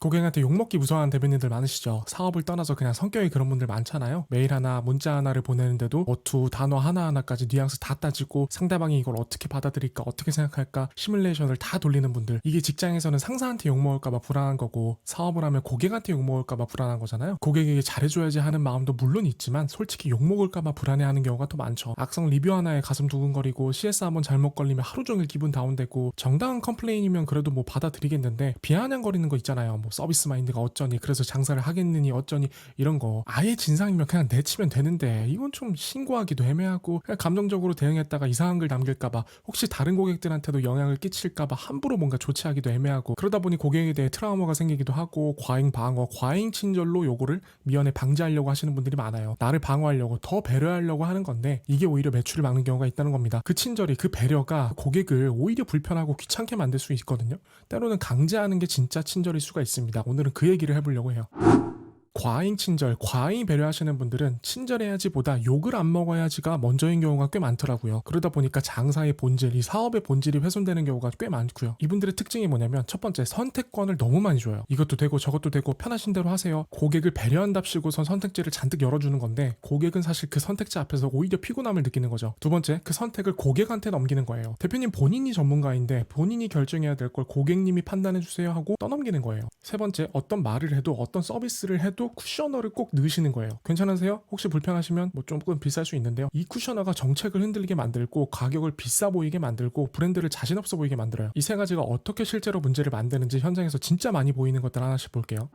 고객한테 욕먹기 무서워하는 대변인들 많으시죠. 사업을 떠나서 그냥 성격이 그런 분들 많잖아요. 메일 하나 문자 하나를 보내는데도 어투 단어 하나하나까지 뉘앙스 다 따지고 상대방이 이걸 어떻게 받아들일까 어떻게 생각할까 시뮬레이션을 다 돌리는 분들, 이게 직장에서는 상사한테 욕먹을까봐 불안한 거고 사업을 하면 고객한테 욕먹을까봐 불안한 거잖아요. 고객에게 잘해줘야지 하는 마음도 물론 있지만 솔직히 욕먹을까봐 불안해하는 경우가 더 많죠. 악성 리뷰 하나에 가슴 두근거리고 CS 한번 잘못 걸리면 하루 종일 기분 다운되고, 정당한 컴플레인이면 그래도 뭐 받아들이겠는데 비아냥거리는 거 있잖아요. 뭐 서비스 마인드가 어쩌니 그래서 장사를 하겠느니 어쩌니 이런 거 아예 진상이면 그냥 내치면 되는데 이건 좀 신고하기도 애매하고, 그냥 감정적으로 대응했다가 이상한 글 남길까봐 혹시 다른 고객들한테도 영향을 끼칠까봐 함부로 뭔가 조치하기도 애매하고, 그러다 보니 고객에 대해 트라우마가 생기기도 하고 과잉 방어, 과잉 친절로 요거를 미연에 방지하려고 하시는 분들이 많아요. 나를 방어하려고 더 배려하려고 하는 건데 이게 오히려 매출을 막는 경우가 있다는 겁니다. 그 친절이, 그 배려가 고객을 오히려 불편하고 귀찮게 만들 수 있거든요. 때로는 강제하는 게 진짜 친절일 수가 있습니다. 오늘은 그 얘기를 해보려고 해요. 과잉 친절, 과잉 배려하시는 분들은 친절해야지 보다 욕을 안 먹어야지가 먼저인 경우가 꽤 많더라고요. 그러다 보니까 장사의 본질, 이 사업의 본질이 훼손되는 경우가 꽤 많고요. 이분들의 특징이 뭐냐면 첫 번째, 선택권을 너무 많이 줘요. 이것도 되고 저것도 되고 편하신 대로 하세요. 고객을 배려한답시고선 선택지를 잔뜩 열어주는 건데 고객은 사실 그 선택지 앞에서 오히려 피곤함을 느끼는 거죠. 두 번째, 그 선택을 고객한테 넘기는 거예요. 대표님 본인이 전문가인데 본인이 결정해야 될 걸 고객님이 판단해주세요 하고 떠넘기는 거예요. 세 번째, 어떤 말을 해도 어떤 서비스를 해도 쿠셔너를 꼭 넣으시는 거예요. 괜찮으세요? 혹시 불편하시면 뭐 조금 비쌀 수 있는데요. 이 쿠셔너가 정책을 흔들리게 만들고 가격을 비싸 보이게 만들고 브랜드를 자신 없어 보이게 만들어요. 이 세 가지가 어떻게 실제로 문제를 만드는지 현장에서 진짜 많이 보이는 것들 하나씩 볼게요.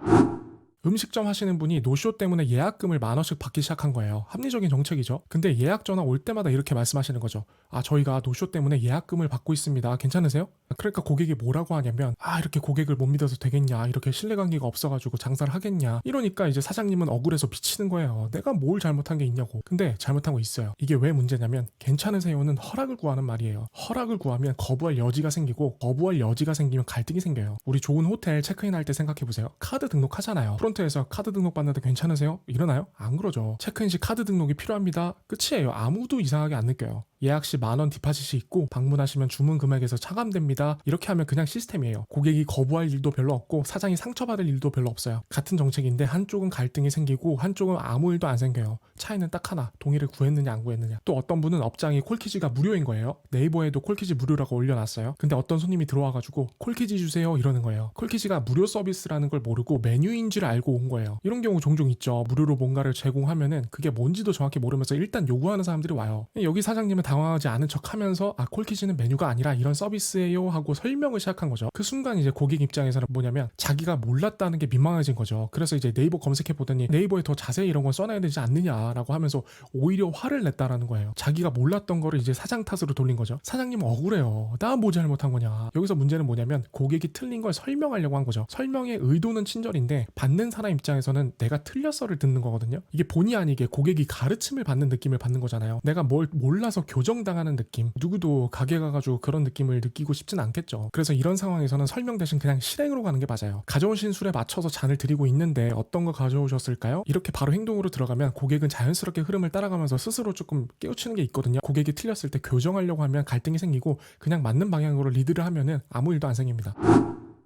음식점 하시는 분이 노쇼 때문에 예약금을 10,000원씩 받기 시작한 거예요. 합리적인 정책이죠. 근데 예약 전화 올 때마다 이렇게 말씀하시는 거죠. 아, 저희가 노쇼 때문에 예약금을 받고 있습니다. 괜찮으세요? 그러니까 고객이 뭐라고 하냐면, 아, 이렇게 고객을 못 믿어서 되겠냐, 이렇게 신뢰관계가 없어가지고 장사를 하겠냐, 이러니까 이제 사장님은 억울해서 미치는 거예요. 내가 뭘 잘못한 게 있냐고. 근데 잘못한 거 있어요. 이게 왜 문제냐면 괜찮으세요는 허락을 구하는 말이에요. 허락을 구하면 거부할 여지가 생기고, 거부할 여지가 생기면 갈등이 생겨요. 우리 좋은 호텔 체크인 할 때 생각해보세요. 카드 등록하잖아요. 프론트에서 카드 등록 받는데 괜찮으세요? 이러나요? 안 그러죠. 체크인 시 카드 등록이 필요합니다. 끝이에요. 아무도 이상하게 안 느껴요. 예약 시 10,000원 디파짓이 있고 방문하시면 주문 금액에서 차감됩니다. 이렇게 하면 그냥 시스템이에요. 고객이 거부할 일도 별로 없고 사장이 상처받을 일도 별로 없어요. 같은 정책인데 한쪽은 갈등이 생기고 한쪽은 아무 일도 안 생겨요. 차이는 딱 하나, 동의를 구했느냐 안 구했느냐. 또 어떤 분은 업장이 콜키지가 무료인 거예요. 네이버에도 콜키지 무료라고 올려놨어요. 근데 어떤 손님이 들어와가지고 콜키지 주세요 이러는 거예요. 콜키지가 무료 서비스라는 걸 모르고 메뉴인 줄 알고 온 거예요. 이런 경우 종종 있죠. 무료로 뭔가를 제공하면은 그게 뭔지도 정확히 모르면서 일단 요구하는 사람들이 와요. 여기 사장님은 당황하지 않은 척 하면서, 아, 콜키지는 메뉴가 아니라 이런 서비스예요 하고 설명을 시작한 거죠. 그 순간 이제 고객 입장에서는 뭐냐면 자기가 몰랐다는 게 민망해진 거죠. 그래서 이제 네이버 검색해 보더니 네이버에 더 자세히 이런 건 써놔야 되지 않느냐라고 하면서 오히려 화를 냈다라는 거예요. 자기가 몰랐던 거를 이제 사장 탓으로 돌린 거죠. 사장님은 억울해요. 나 뭐 잘못한 거냐. 여기서 문제는 뭐냐면 고객이 틀린 걸 설명하려고 한 거죠. 설명의 의도는 친절인데 받는 사람 입장에서는 내가 틀렸어를 듣는 거거든요. 이게 본의 아니게 고객이 가르침을 받는 느낌을 받는 거잖아요. 내가 뭘 몰라서 교정당하는 느낌. 누구도 가게 가가지고 그런 느낌을 느끼고 싶진 않겠죠. 그래서 이런 상황에서는 설명 대신 그냥 실행으로 가는 게 맞아요. 가져오신 술에 맞춰서 잔을 드리고 있는데 어떤 거 가져오셨을까요? 이렇게 바로 행동으로 들어가면 고객은 자연스럽게 흐름을 따라가면서 스스로 조금 깨우치는 게 있거든요. 고객이 틀렸을 때 교정하려고 하면 갈등이 생기고 그냥 맞는 방향으로 리드를 하면은 아무 일도 안 생깁니다.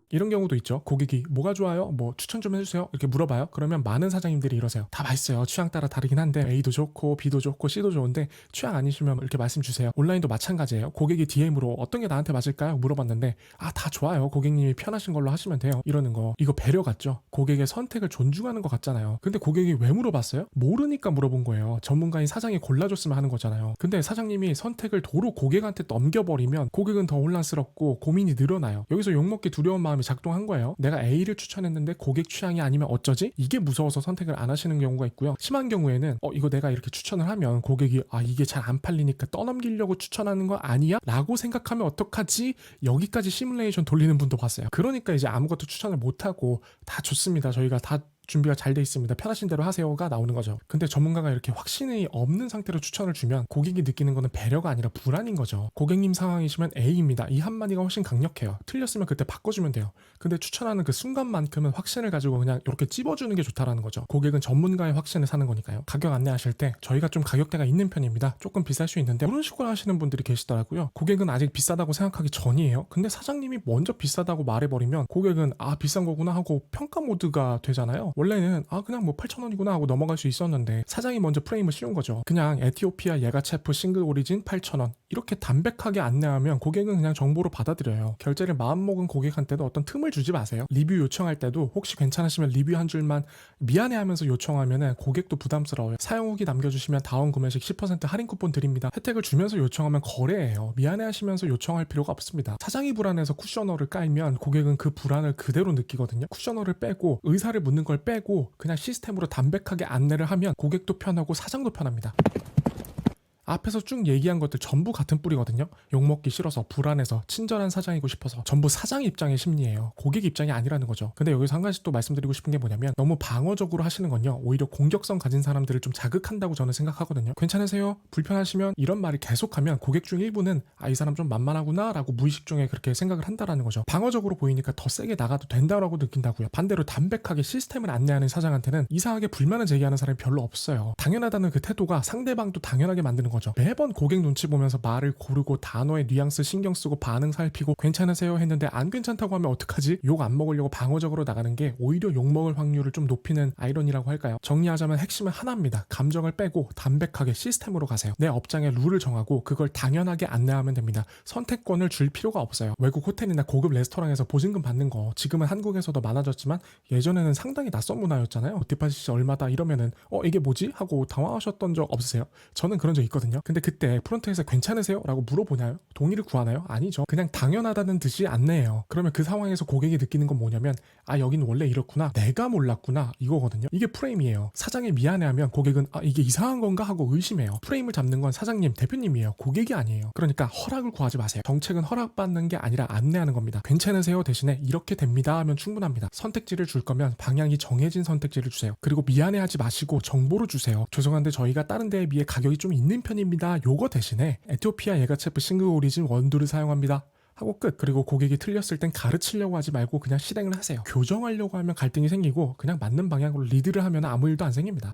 이런 경우도 있죠. 고객이 뭐가 좋아요? 뭐 추천 좀 해주세요. 이렇게 물어봐요. 그러면 많은 사장님들이 이러세요. 다 맛있어요. 취향 따라 다르긴 한데 A도 좋고 B도 좋고 C도 좋은데 취향 아니시면 이렇게 말씀 주세요. 온라인도 마찬가지예요. 고객이 DM으로 어떤 게 나한테 맞을까요? 물어봤는데, 아, 다 좋아요. 고객님이 편하신 걸로 하시면 돼요. 이러는 거. 이거 배려 같죠? 고객의 선택을 존중하는 것 같잖아요. 근데 고객이 왜 물어봤어요? 모르니까 물어본 거예요. 전문가인 사장이 골라줬으면 하는 거잖아요. 근데 사장님이 선택을 도로 고객한테 넘겨버리면 고객은 더 혼란스럽고 고민이 늘어나요. 여기서 욕먹기 두려운 마음이 작동한 거예요. 내가 A를 추천했는데 고객 취향이 아니면 어쩌지? 이게 무서워서 선택을 안 하시는 경우가 있고요. 심한 경우에는 이거 내가 이렇게 추천을 하면 고객이, 아, 이게 잘 안 팔리니까 떠넘기려고 추천하는 거 아니야? 라고 생각하면 어떡하지? 여기까지 시뮬레이션 돌리는 분도 봤어요. 그러니까 이제 아무것도 추천을 못하고, 다 좋습니다, 저희가 다 준비가 잘 돼 있습니다. 편하신 대로 하세요가 나오는 거죠. 근데 전문가가 이렇게 확신이 없는 상태로 추천을 주면 고객이 느끼는 거는 배려가 아니라 불안인 거죠. 고객님 상황이시면 A입니다. 이 한마디가 훨씬 강력해요. 틀렸으면 그때 바꿔주면 돼요. 근데 추천하는 그 순간만큼은 확신을 가지고 그냥 이렇게 찝어주는 게 좋다라는 거죠. 고객은 전문가의 확신을 사는 거니까요. 가격 안내하실 때 저희가 좀 가격대가 있는 편입니다. 조금 비쌀 수 있는데 이런 식으로 하시는 분들이 계시더라고요. 고객은 아직 비싸다고 생각하기 전이에요. 근데 사장님이 먼저 비싸다고 말해버리면 고객은 아 비싼 거구나 하고 평가 모드가 되잖아요. 원래는 아 그냥 뭐 8,000원이구나 하고 넘어갈 수 있었는데 사장이 먼저 프레임을 씌운 거죠. 그냥 에티오피아 예가체프 싱글 오리진 8,000원 이렇게 담백하게 안내하면 고객은 그냥 정보로 받아들여요. 결제를 마음먹은 고객한테도 어떤 틈을 주지 마세요. 리뷰 요청할 때도 혹시 괜찮으시면 리뷰 한 줄만 미안해하면서 요청하면 고객도 부담스러워요. 사용 후기 남겨주시면 다음 구매 시 10% 할인 쿠폰 드립니다. 혜택을 주면서 요청하면 거래예요. 미안해하시면서 요청할 필요가 없습니다. 사장이 불안해서 쿠셔너를 깔면 고객은 그 불안을 그대로 느끼거든요. 쿠셔너를 빼고 의사를 묻는 걸 빼고 그냥 시스템으로 담백하게 안내를 하면 고객도 편하고 사장도 편합니다. 앞에서 쭉 얘기한 것들 전부 같은 뿌리거든요. 욕먹기 싫어서, 불안해서, 친절한 사장이고 싶어서 전부 사장 입장의 심리예요. 고객 입장이 아니라는 거죠. 근데 여기서 한 가지 또 말씀드리고 싶은 게 뭐냐면 너무 방어적으로 하시는 건요. 오히려 공격성 가진 사람들을 좀 자극한다고 저는 생각하거든요. 괜찮으세요? 불편하시면 이런 말을 계속하면 고객 중 일부는 아, 이 사람 좀 만만하구나 라고 무의식 중에 그렇게 생각을 한다라는 거죠. 방어적으로 보이니까 더 세게 나가도 된다라고 느낀다고요. 반대로 담백하게 시스템을 안내하는 사장한테는 이상하게 불만을 제기하는 사람이 별로 없어요. 당연하다는 그 태도가 상대방도 당연하게 만드는 거죠. 매번 고객 눈치 보면서 말을 고르고 단어의 뉘앙스 신경 쓰고 반응 살피고 괜찮으세요 했는데 안 괜찮다고 하면 어떡하지? 욕 안 먹으려고 방어적으로 나가는 게 오히려 욕 먹을 확률을 좀 높이는 아이러니라고 할까요? 정리하자면 핵심은 하나입니다. 감정을 빼고 담백하게 시스템으로 가세요. 내 업장의 룰을 정하고 그걸 당연하게 안내하면 됩니다. 선택권을 줄 필요가 없어요. 외국 호텔이나 고급 레스토랑에서 보증금 받는 거 지금은 한국에서도 많아졌지만 예전에는 상당히 낯선 문화였잖아요. 디파짓이 얼마다 이러면은 이게 뭐지? 하고 당황하셨던 적 없으세요? 저는 그런 적 있거든요. 근데 그때 프론트에서 괜찮으세요? 라고 물어보나요? 동의를 구하나요? 아니죠. 그냥 당연하다는 듯이 안내해요. 그러면 그 상황에서 고객이 느끼는 건 뭐냐면 아 여긴 원래 이렇구나 내가 몰랐구나 이거거든요. 이게 프레임이에요. 사장이 미안해하면 고객은 아 이게 이상한 건가 하고 의심해요. 프레임을 잡는 건 사장님, 대표님이에요. 고객이 아니에요. 그러니까 허락을 구하지 마세요. 정책은 허락받는 게 아니라 안내하는 겁니다. 괜찮으세요? 대신에 이렇게 됩니다 하면 충분합니다. 선택지를 줄 거면 방향이 정해진 선택지를 주세요. 그리고 미안해하지 마시고 정보를 주세요. 죄송한데 저희가 다른 데에 비해 가격이 좀 있는 편입니다. 요거 대신에 에티오피아 예가체프 싱글 오리진 원두를 사용합니다. 하고 끝. 그리고 고객이 틀렸을 땐 가르치려고 하지 말고 그냥 실행을 하세요. 교정하려고 하면 갈등이 생기고 그냥 맞는 방향으로 리드를 하면 아무 일도 안 생깁니다.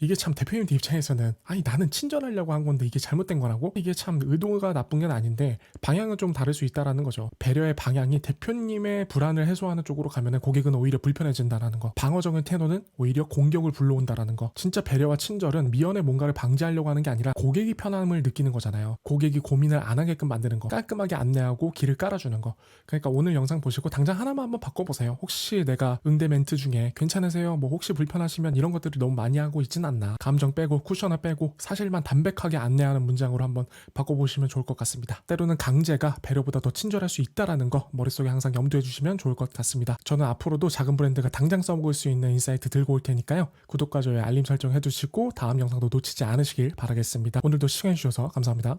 이게 참 대표님들 입장에서는 아니 나는 친절하려고 한 건데 이게 잘못된 거라고? 이게 참 의도가 나쁜 건 아닌데 방향은 좀 다를 수 있다라는 거죠. 배려의 방향이 대표님의 불안을 해소하는 쪽으로 가면 고객은 오히려 불편해진다라는 거. 방어적인 태도는 오히려 공격을 불러온다라는 거. 진짜 배려와 친절은 미연에 뭔가를 방지하려고 하는 게 아니라 고객이 편함을 느끼는 거잖아요. 고객이 고민을 안 하게끔 만드는 거. 깔끔하게 안내하고 길을 깔아주는 거. 그러니까 오늘 영상 보시고 당장 하나만 한번 바꿔보세요. 혹시 내가 응대 멘트 중에 괜찮으세요? 뭐 혹시 불편하시면 이런 것들을 너무 많이 하고 있진 않나. 감정 빼고 쿠셔너 빼고 사실만 담백하게 안내하는 문장으로 한번 바꿔보시면 좋을 것 같습니다. 때로는 강제가 배려보다 더 친절할 수 있다라는 거 머릿속에 항상 염두해 주시면 좋을 것 같습니다. 저는 앞으로도 작은 브랜드가 당장 써먹을 수 있는 인사이트 들고 올 테니까요. 구독과 좋아요 알림 설정 해두시고 다음 영상도 놓치지 않으시길 바라겠습니다. 오늘도 시간 주셔서 감사합니다.